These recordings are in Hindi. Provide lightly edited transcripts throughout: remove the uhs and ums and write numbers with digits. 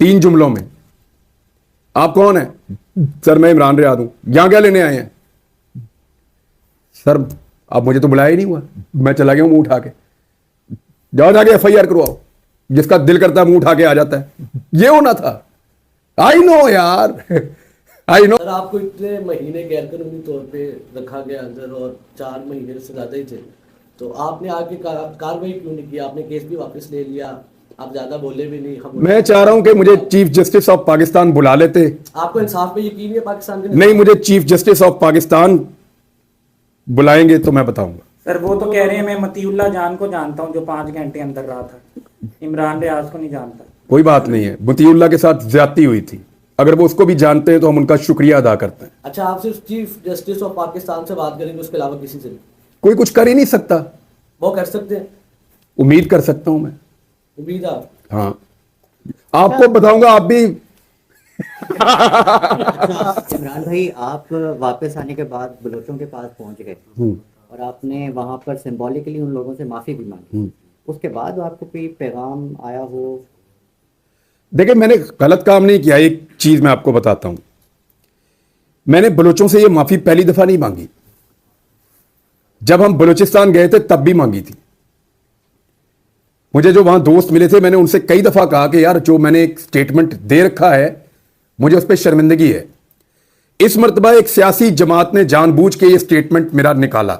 3 जुमलों में। आप कौन है? सर मैं इमरान रियाद हूं। यहां क्या लेने आए हैं? सर अब मुझे तो बुलाया ही नहीं हुआ, मैं चला गया हूं मुंह उठा के। जाओ जाके FIR करवाओ। जिसका दिल करता है मुंह उठा के आ जाता है। ये होना था। आई नो यार, आई नो। सर आपको इतने महीने गैरकानूनी तौर पे रखा गया अंदर और 4 महीने से ज्यादा ही थे, तो आपने आगे कार्रवाई क्यों नहीं की? आपने केस भी वापस ले लिया, आप ज्यादा बोले भी नहीं। मैं चाह रहा हूं कि मुझे चीफ जस्टिस ऑफ पाकिस्तान बुला लेते। आपको इंसाफ पे यकीन है पाकिस्तान के? नहीं, मुझे चीफ जस्टिस ऑफ पाकिस्तान बुलाएंगे तो मैं बताऊंगा। सर वो तो कह रहे हैं मैं मतीउल्लाह जान को जानता हूं जो 5 घंटे अंदर रहा था, इमरान रियाज को नहीं जानता। कोई बात नहीं है, मतीउल्लाह के साथ ज्यादती हुई थी, अगर वो उसको भी जानते हैं तो हम उनका शुक्रिया अदा करते हैं। अच्छा, आप सिर्फ चीफ जस्टिस ऑफ पाकिस्तान से बात करेंगे, उसके अलावा किसी से नहीं? कोई कुछ कर ही नहीं सकता। वो कर सकते हैं? उम्मीद कर सकता हूं मैं। उम्मीद आप? हाँ, आपको बताऊंगा, आप भी। इमरान भाई, आप वापस आने के बाद बलोचों के पास पहुंच गए और आपने वहां पर सिंबॉलिकली उन लोगों से माफी भी मांगी। उसके बाद आपको कोई पैगाम आया हो? देखिए, मैंने गलत काम नहीं किया। एक चीज मैं आपको बताता हूं, मैंने बलोचों से ये माफी पहली दफा नहीं मांगी। जब हम बलूचिस्तान गए थे तब भी मांगी थी। मुझे जो वहां दोस्त मिले थे, मैंने उनसे कई दफा कहा कि यार जो मैंने एक स्टेटमेंट दे रखा है मुझे उस पर शर्मिंदगी है। इस मर्तबा एक सियासी जमात ने जानबूझ के ये स्टेटमेंट मेरा निकाला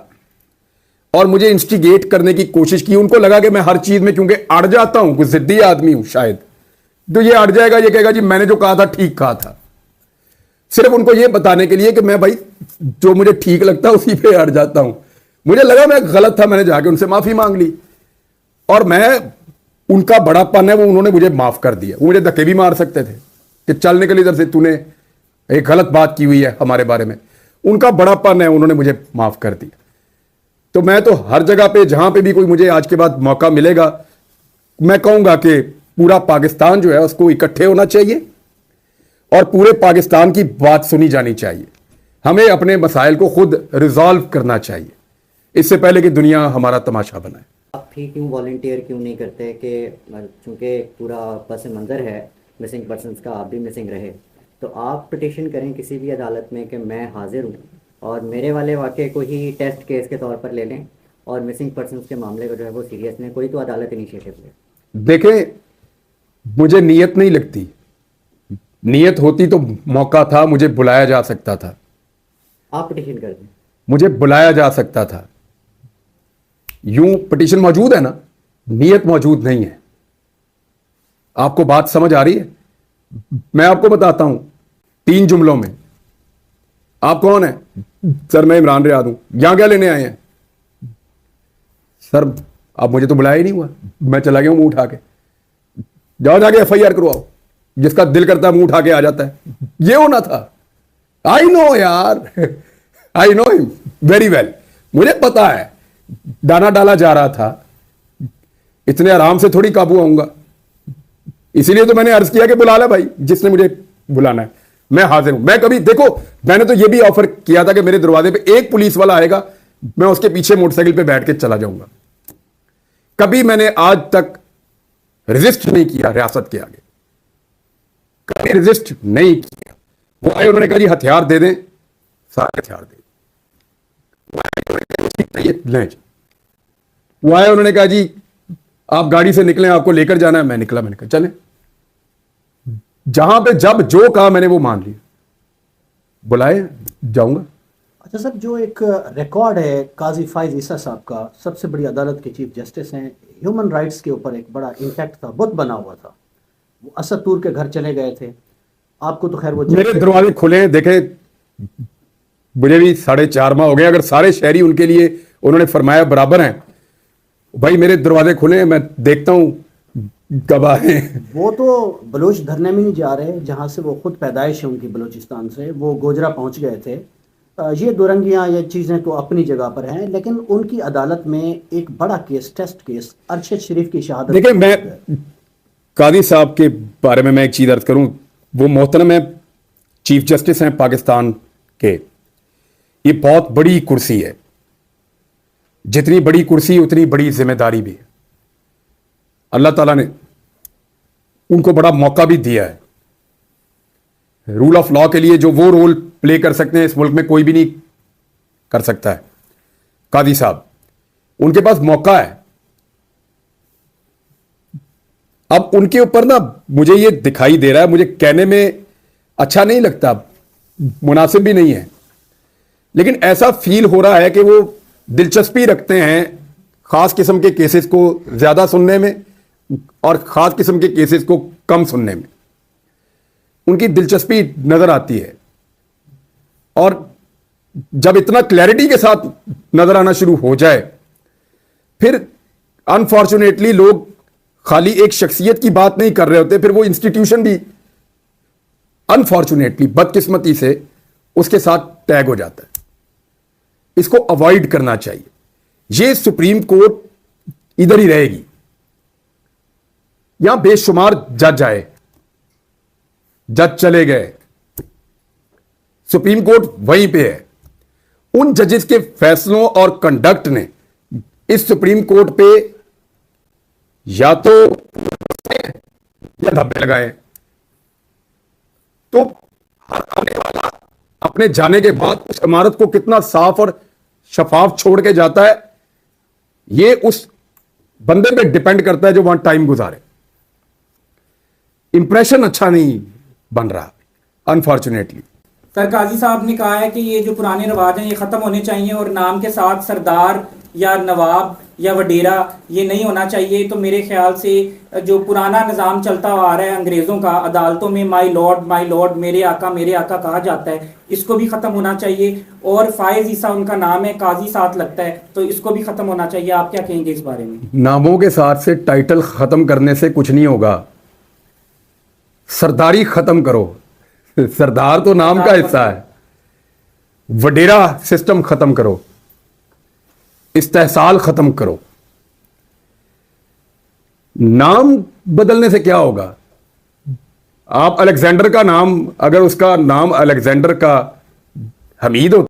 और मुझे इंस्टिगेट करने की कोशिश की। उनको लगा कि मैं हर चीज में क्योंकि अड़ जाता हूं, कुछ जिद्दी आदमी हूं शायद, तो ये अड़ जाएगा, ये कहेगा जी मैंने जो कहा था ठीक कहा था। सिर्फ उनको ये बताने के लिए कि मैं भाई जो मुझे ठीक लगता है उसी पे अड़ जाता हूं। मुझे लगा मैं गलत था, मैंने जाके उनसे माफी मांग ली और मैं उनका बड़ापन है वो उन्होंने मुझे माफ कर दिया। वो मुझे धक्के भी मार सकते थे कि चल निकल इधर से, तूने एक गलत बात की हुई है हमारे बारे में। उनका बड़ापन है, उन्होंने मुझे माफ कर दिया। तो मैं तो हर जगह पे जहां पे भी कोई मुझे आज के बाद मौका मिलेगा, मैं कहूंगा कि पूरा पाकिस्तान जो है उसको इकट्ठे होना चाहिए और पूरे पाकिस्तान की बात सुनी जानी चाहिए। हमें अपने मसाइल को खुद रिजॉल्व करना चाहिए इससे पहले कि दुनिया हमारा तमाशा बनाए। आप भी क्यों वॉलंटियर क्यों नहीं करते कि चूंकि पूरा पस मंज़र है मिसिंग पर्सनस का, आप भी मिसिंग रहे, तो आप पिटिशन करें किसी भी अदालत में कि मैं हाजिर हूँ और मेरे वाले वाक़े को ही टेस्ट केस के तौर पर ले लें और मिसिंग पर्सनस के मामले को जो है वो सीरियस लें। कोई तो अदालत इनिशिएटिव ले। देखें, मुझे नीयत नहीं लगती। नीयत होती तो मौका था, मुझे बुलाया जा सकता था। आप पिटिशन कर दें। मुझे बुलाया जा सकता था। यूं पिटिशन मौजूद है ना, नीयत मौजूद नहीं है। आपको बात समझ आ रही है? मैं आपको बताता हूं 3 जुमलों में। आप कौन है? सर मैं इमरान रियाद हूं। यहां क्या लेने आए हैं? सर अब मुझे तो बुलाया ही नहीं हुआ, मैं चला गया हूं मुंह उठा के। जाओ जाके FIR करवाओ। जिसका दिल करता है मुंह उठा के आ जाता है। ये होना था। आई नो यार, I know him very well. मुझे पता है दाना डाला जा रहा था, इतने आराम से थोड़ी काबू आऊंगा। इसीलिए तो मैंने अर्ज किया कि बुला ले भाई, जिसने मुझे बुलाना है मैं हाजिर हूं। मैं कभी, देखो, मैंने तो यह भी ऑफर किया था कि मेरे दरवाजे पे एक पुलिस वाला आएगा, मैं उसके पीछे मोटरसाइकिल पे बैठ के चला जाऊंगा। कभी मैंने आज तक रेजिस्ट नहीं किया रियासत के आगे, कभी रेजिस्ट नहीं किया। वो आए, उन्होंने कहा जी हथियार दे दें, सारे हथियार दे। वो आए, उन्होंने कहा जी आप गाड़ी से निकलें, आपको लेकर जाना है। मैं निकला, मैंने कहा चलें। जहां पे जब जो कहा मैंने वो मान लिया। बुलाए, जाऊंगा। अच्छा सर, जो एक रिकॉर्ड है काजी फाइज ईसा साहब का, सबसे बड़ी अदालत के चीफ जस्टिस हैं, ह्यूमन राइट्स के ऊपर एक बड़ा इम्पैक्ट था, बुत बना हुआ था। वो असद तूर के घर चले गए थे, आपको तो खैर वो मेरे दरवाजे खुले हैं। देखे, मुझे भी 4.5 माह हो गए। अगर सारे शहरी उनके लिए उन्होंने फरमाया बराबर हैं, भाई मेरे दरवाजे खुले हैं, मैं देखता हूं कब आए। वो तो बलूच धरने में नहीं जा रहे जहां से वो खुद पैदाइश है उनकी, बलूचिस्तान से वो गोजरा पहुंच गए थे। ये दुरंगियां, ये चीज़ें तो अपनी जगह पर हैं, लेकिन उनकी अदालत में एक बड़ा केस, टेस्ट केस, अरशद शरीफ की शहादत। देखिए, मैं कादी साहब के बारे में मैं एक चीज अर्ज करूं। वो मोहतरम है, चीफ जस्टिस हैं पाकिस्तान के। ये बहुत बड़ी कुर्सी है। जितनी बड़ी कुर्सी उतनी बड़ी जिम्मेदारी भी है। अल्लाह ताला ने उनको बड़ा मौका भी दिया है। रूल ऑफ लॉ के लिए जो वो रोल प्ले कर सकते हैं इस मुल्क में कोई भी नहीं कर सकता है। कादी साहब, उनके पास मौका है। अब उनके ऊपर ना मुझे ये दिखाई दे रहा है, मुझे कहने में अच्छा नहीं लगता, मुनासिब भी नहीं है, लेकिन ऐसा फील हो रहा है कि वो दिलचस्पी रखते हैं खास किस्म के केसेस को ज्यादा सुनने में और खास किस्म के केसेस को कम सुनने में उनकी दिलचस्पी नजर आती है। और जब इतना क्लैरिटी के साथ नजर आना शुरू हो जाए, फिर अनफॉर्चुनेटली लोग खाली एक शख्सियत की बात नहीं कर रहे होते, फिर वो इंस्टीट्यूशन भी अनफॉर्चुनेटली बदकिस्मती से उसके साथ टैग हो जाता है। इसको अवॉइड करना चाहिए। ये सुप्रीम कोर्ट इधर ही रहेगी, यहां बेशुमार जज आए, जज चले गए, सुप्रीम कोर्ट वहीं पे है। उन जजेस के फैसलों और कंडक्ट ने इस सुप्रीम कोर्ट पे या तो या धब्बे लगाए। तो हर आने वाला अपने जाने के बाद उस इमारत को कितना साफ और शफाफ छोड़ के जाता है, ये उस बंदे पे डिपेंड करता है जो वहां टाइम गुजारे। इंप्रेशन अच्छा नहीं बन रहा अनफॉर्चुनेटली। सर, काजी साहब ने कहा है कि ये जो पुराने रिवाज हैं ये खत्म होने चाहिए और नाम के साथ सरदार या नवाब या वडेरा ये नहीं होना चाहिए। तो मेरे ख्याल से जो पुराना निज़ाम चलता आ रहा है अंग्रेज़ों का, अदालतों में माय लॉर्ड, मेरे आका कहा जाता है, इसको भी ख़त्म होना चाहिए। और फायज़ ईसा उनका नाम है, काजी साथ लगता है, तो इसको भी ख़त्म होना चाहिए। आप क्या कहेंगे इस बारे में? नामों के साथ से टाइटल ख़त्म करने से कुछ नहीं होगा, सरदारी ख़त्म करो। सरदार तो नाम का हिस्सा है। वडेरा सिस्टम ख़त्म करो, इस्तेहसाल खत्म करो। नाम बदलने से क्या होगा? आप अलेक्जेंडर का नाम, अगर उसका नाम अलेक्जेंडर का हमीद होता